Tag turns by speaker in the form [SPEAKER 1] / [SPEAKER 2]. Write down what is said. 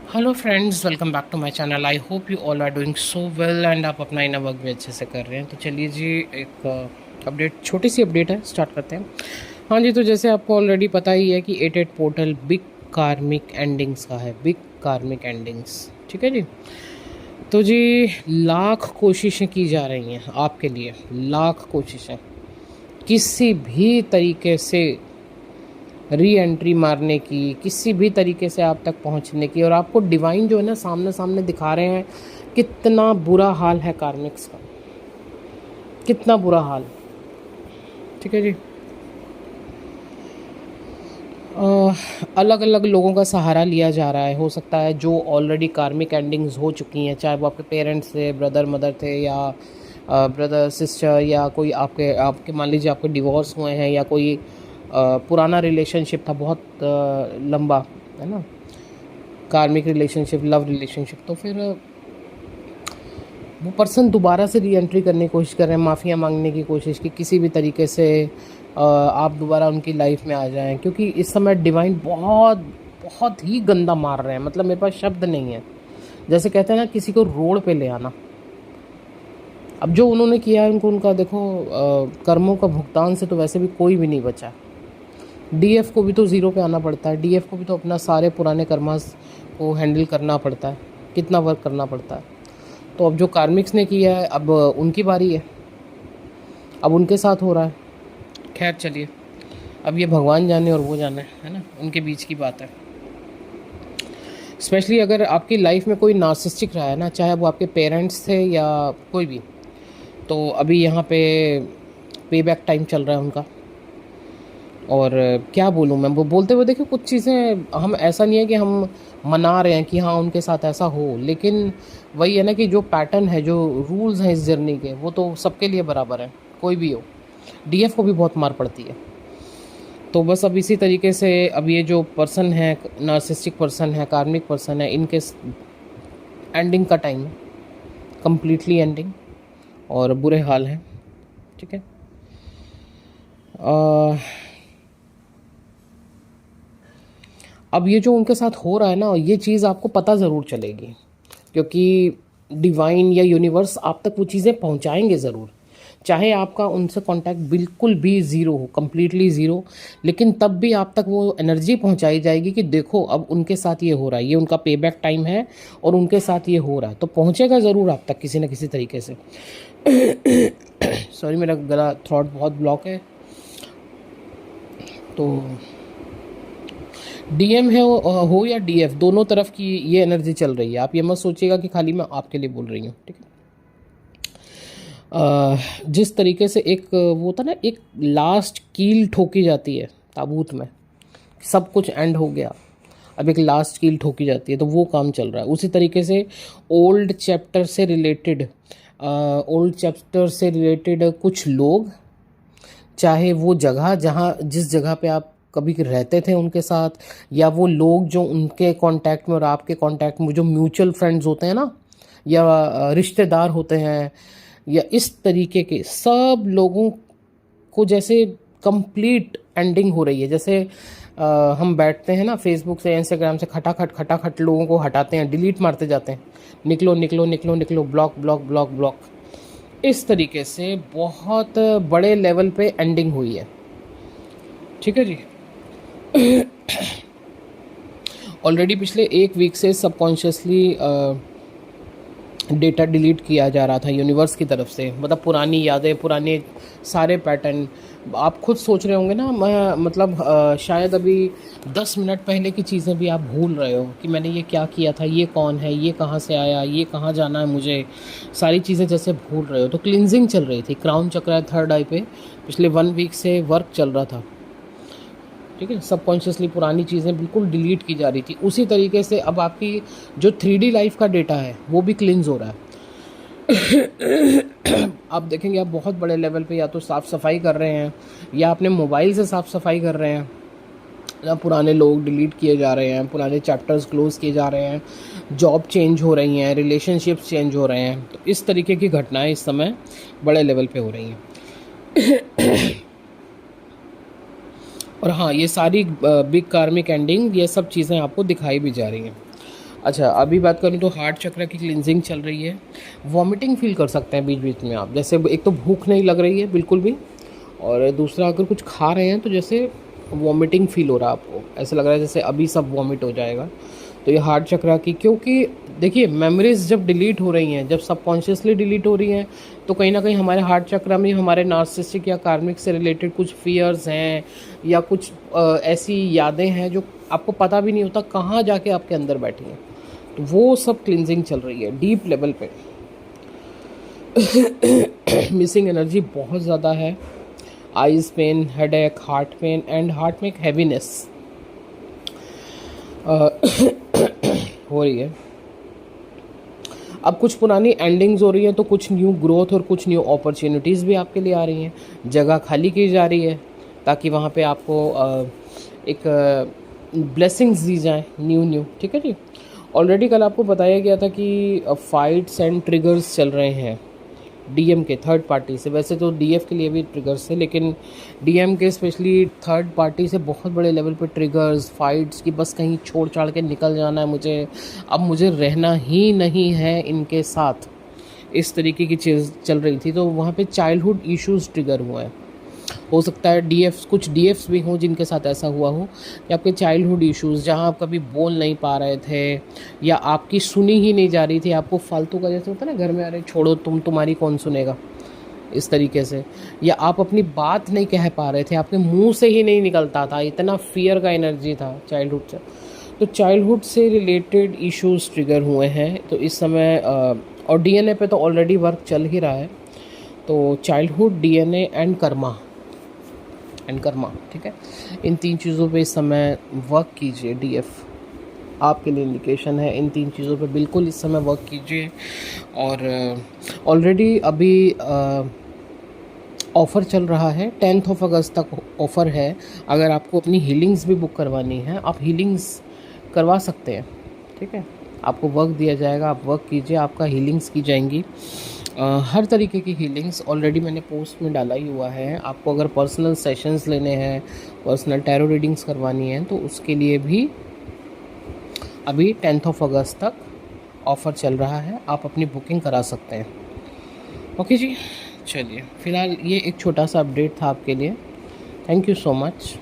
[SPEAKER 1] Hello friends, welcome back to my channel. I hope you all are doing so well and आप अपना inner work भी अच्छे से कर रहे हैं। तो चलिए जी, एक अपडेट, छोटी सी अपडेट है, स्टार्ट करते हैं। हाँ जी, तो जैसे आपको ऑलरेडी पता ही है कि 88 पोर्टल बिग कार्मिक एंडिंग्स का है। बिग कार्मिक एंडिंग्स, ठीक है जी। तो जी, लाख कोशिशें की जा रही हैं आपके लिए, लाख कोशिशें किसी भी तरीके से री एंट्री मारने की, किसी भी तरीके से आप तक पहुंचने की। और आपको डिवाइन जो है ना, सामने सामने दिखा रहे हैं कितना बुरा हाल है कार्मिक्स का, कितना बुरा हाल। ठीक है जी। अलग अलग लोगों का सहारा लिया जा रहा है। हो सकता है जो ऑलरेडी कार्मिक एंडिंग्स हो चुकी हैं, चाहे वो आपके पेरेंट्स थे, ब्रदर मदर थे, या ब्रदर सिस्टर, या कोई आपके आपके मान लीजिए आपके डिवोर्स हुए हैं, या कोई पुराना रिलेशनशिप था बहुत लंबा, है ना, कार्मिक रिलेशनशिप, लव रिलेशनशिप। तो फिर वो पर्सन दोबारा से री एंट्री करने की कोशिश कर रहे हैं, माफ़िया मांगने की कोशिश की किसी भी तरीके से आप दोबारा उनकी लाइफ में आ जाएं, क्योंकि इस समय डिवाइन बहुत बहुत ही गंदा मार रहे हैं। मतलब मेरे पास शब्द नहीं है। जैसे कहते हैं ना, किसी को रोड पे ले आना। अब जो उन्होंने किया है, उनको उनका देखो, कर्मों का भुगतान से तो वैसे भी कोई भी नहीं बचा। डीएफ को भी तो ज़ीरो पे आना पड़ता है, डीएफ को भी तो अपना सारे पुराने कर्मास को हैंडल करना पड़ता है, कितना वर्क करना पड़ता है। तो अब जो कार्मिक्स ने किया है, अब उनकी बारी है, अब उनके साथ हो रहा है। खैर चलिए, अब ये भगवान जाने और वो जाने, है ना, उनके बीच की बात है। स्पेशली अगर आपकी लाइफ में कोई नार्सिसिस्टिक रहा है ना, चाहे वो आपके पेरेंट्स थे या कोई भी, तो अभी यहाँ पे पे बैक टाइम चल रहा है उनका। और क्या बोलूँ मैं, वो बोलते हुए देखिए कुछ चीज़ें, हम ऐसा नहीं है कि हम मना रहे हैं कि हाँ उनके साथ ऐसा हो, लेकिन वही है ना कि जो पैटर्न है, जो रूल्स हैं इस जर्नी के, वो तो सबके लिए बराबर है, कोई भी हो। डीएफ को भी बहुत मार पड़ती है। तो बस अब इसी तरीके से अब ये जो पर्सन है, नार्सिस्टिक पर्सन है, कार्मिक पर्सन है, इनके एंडिंग का टाइम है, कम्प्लीटली एंडिंग, और बुरे हाल हैं। ठीक है। अब ये जो उनके साथ हो रहा है ना, ये चीज़ आपको पता ज़रूर चलेगी, क्योंकि डिवाइन या यूनिवर्स आप तक वो चीज़ें पहुंचाएंगे ज़रूर। चाहे आपका उनसे कांटेक्ट बिल्कुल भी ज़ीरो हो, कम्प्लीटली ज़ीरो, लेकिन तब भी आप तक वो एनर्जी पहुंचाई जाएगी कि देखो अब उनके साथ ये हो रहा है, ये उनका पे बैक टाइम है और उनके साथ ये हो रहा है। तो पहुंचेगा ज़रूर आप तक किसी न किसी तरीके से। सॉरी, मेरा गला, थ्रोट बहुत ब्लॉक है। तो डीएम है हो या डीएफ, दोनों तरफ की ये एनर्जी चल रही है। आप ये मत सोचिएगा कि खाली मैं आपके लिए बोल रही हूँ। ठीक है। जिस तरीके से एक वो होता ना, एक लास्ट कील ठोकी जाती है ताबूत में, सब कुछ एंड हो गया, अब एक लास्ट कील ठोकी जाती है, तो वो काम चल रहा है। उसी तरीके से ओल्ड चैप्टर से रिलेटेड, कुछ लोग, चाहे वो जगह, जहाँ जिस जगह पे आप कभी रहते थे उनके साथ, या वो लोग जो उनके कांटेक्ट में और आपके कांटेक्ट में, जो म्यूचुअल फ्रेंड्स होते हैं ना, या रिश्तेदार होते हैं, या इस तरीके के सब लोगों को जैसे कंप्लीट एंडिंग हो रही है। जैसे हम बैठते हैं ना फेसबुक से, इंस्टाग्राम से, खटाखट खटाखट लोगों को हटाते हैं, डिलीट मारते जाते हैं, निकलो निकलो निकलो निकलो, ब्लॉक ब्लॉक ब्लॉक ब्लॉक। इस तरीके से बहुत बड़े लेवल पे एंडिंग हुई है। ठीक है जी। ऑलरेडी पिछले एक वीक से सबकॉन्शियसली डेटा डिलीट किया जा रहा था यूनिवर्स की तरफ से, मतलब पुरानी यादें, पुराने सारे पैटर्न। आप खुद सोच रहे होंगे ना, मैं मतलब शायद अभी 10 मिनट पहले की चीज़ें भी आप भूल रहे हो कि मैंने ये क्या किया था, ये कौन है, ये कहाँ से आया, ये कहाँ जाना है मुझे, सारी चीज़ें जैसे भूल रहे हो। तो क्लिनजिंग चल रही थी, क्राउन चक्र, थर्ड आई पे पिछले 1 वीक से वर्क चल रहा था। ठीक है। सबकॉन्शियसली पुरानी चीज़ें बिल्कुल डिलीट की जा रही थी। उसी तरीके से अब आपकी जो 3D लाइफ का डेटा है वो भी क्लिनज हो रहा है। आप देखेंगे, आप बहुत बड़े लेवल पे या तो साफ़ सफाई कर रहे हैं, या अपने मोबाइल से साफ़ सफाई कर रहे हैं, या पुराने लोग डिलीट किए जा रहे हैं, पुराने चैप्टर्स क्लोज किए जा रहे हैं, जॉब चेंज हो रही हैं, रिलेशनशिप्स चेंज हो रहे हैं। तो इस तरीके की घटनाएं इस समय बड़े लेवल पे हो रही हैं। और हाँ, ये सारी बिग कार्मिक एंडिंग, ये सब चीज़ें आपको दिखाई भी जा रही हैं। अच्छा, अभी बात करूँ तो हार्ट चक्र की क्लींजिंग चल रही है। वॉमिटिंग फ़ील कर सकते हैं बीच-बीच में आप, जैसे एक तो भूख नहीं लग रही है बिल्कुल भी, और दूसरा अगर कुछ खा रहे हैं तो जैसे वॉमिटिंग फ़ील हो रहा है आपको, ऐसा लग रहा है जैसे अभी सब वॉमिट हो जाएगा। तो ये हार्ट चक्र की, क्योंकि देखिए मेमोरीज़ जब डिलीट हो रही हैं, जब सबकॉन्शियसली डिलीट हो रही हैं, तो कहीं न कहीं हमारे हार्ट चक्र में हमारे नार्सिसिस्टिक या कार्मिक से रिलेटेड कुछ फ़ियर्स हैं, या कुछ ऐसी यादें हैं जो आपको पता भी नहीं होता कहाँ जाके आपके अंदर बैठी हैं। तो वो सब क्लींजिंग चल रही है डीप लेवल पे। मिसिंग एनर्जी बहुत ज़्यादा है। Eyes pain, headache, heart pain and heart में एक हैवीनेस हो रही है। अब कुछ पुरानी एंडिंग्स हो रही हैं, तो कुछ न्यू ग्रोथ और कुछ न्यू अपॉर्चुनिटीज़ भी आपके लिए आ रही हैं। जगह खाली की जा रही है ताकि वहाँ पे आपको एक ब्लेसिंग्स दी जाएँ न्यू, ठीक है जी। ऑलरेडी कल आपको बताया गया था कि फाइट्स एंड ट्रिगर्स चल रहे हैं डीएम के थर्ड पार्टी से। वैसे तो डीएफ के लिए भी ट्रिगर्स थे, लेकिन डीएम के स्पेशली थर्ड पार्टी से बहुत बड़े लेवल पे ट्रिगर्स, फाइट्स की बस कहीं छोड़ छाड़ के निकल जाना है मुझे, अब मुझे रहना ही नहीं है इनके साथ, इस तरीके की चीज़ चल रही थी। तो वहाँ पे चाइल्डहुड इश्यूज़ ट्रिगर हुए हैं। हो सकता है डीएफ्स, कुछ डीएफ्स भी हों जिनके साथ ऐसा हुआ हो कि आपके चाइल्डहुड इश्यूज़, जहाँ आप कभी बोल नहीं पा रहे थे या आपकी सुनी ही नहीं जा रही थी, आपको फालतू का जैसे होता है ना घर में, अरे छोड़ो तुम्हारी कौन सुनेगा, इस तरीके से, या आप अपनी बात नहीं कह पा रहे थे, आपके मुंह से ही नहीं निकलता था, इतना फियर का एनर्जी था चाइल्डहुड से। तो चाइल्डहुड से रिलेटेड इश्यूज़ ट्रिगर हुए हैं। तो इस समय और डीएनए पे तो ऑलरेडी वर्क चल ही रहा है। तो चाइल्डहुड, डीएनए एंड कर्मा, ठीक है, इन 3 चीज़ों पे इस समय वर्क कीजिए। डीएफ आपके लिए इंडिकेशन है, इन 3 चीज़ों पे बिल्कुल इस समय वर्क कीजिए। और ऑलरेडी अभी ऑफ़र चल रहा है, 10 अगस्त तक ऑफ़र है। अगर आपको अपनी हीलिंग्स भी बुक करवानी है, आप हीलिंग्स करवा सकते हैं, ठीक है। आपको वर्क दिया जाएगा, आप वर्क कीजिए, आपका हीलिंग्स की जाएंगी। हर तरीके की हीलिंग्स ऑलरेडी मैंने पोस्ट में डाला ही हुआ है। आपको अगर पर्सनल सेशंस लेने हैं, पर्सनल टैरो रीडिंग्स करवानी है, तो उसके लिए भी अभी 10 अगस्त तक ऑफ़र चल रहा है, आप अपनी बुकिंग करा सकते हैं। ओके जी, चलिए फ़िलहाल ये एक छोटा सा अपडेट था आपके लिए। Thank you so much.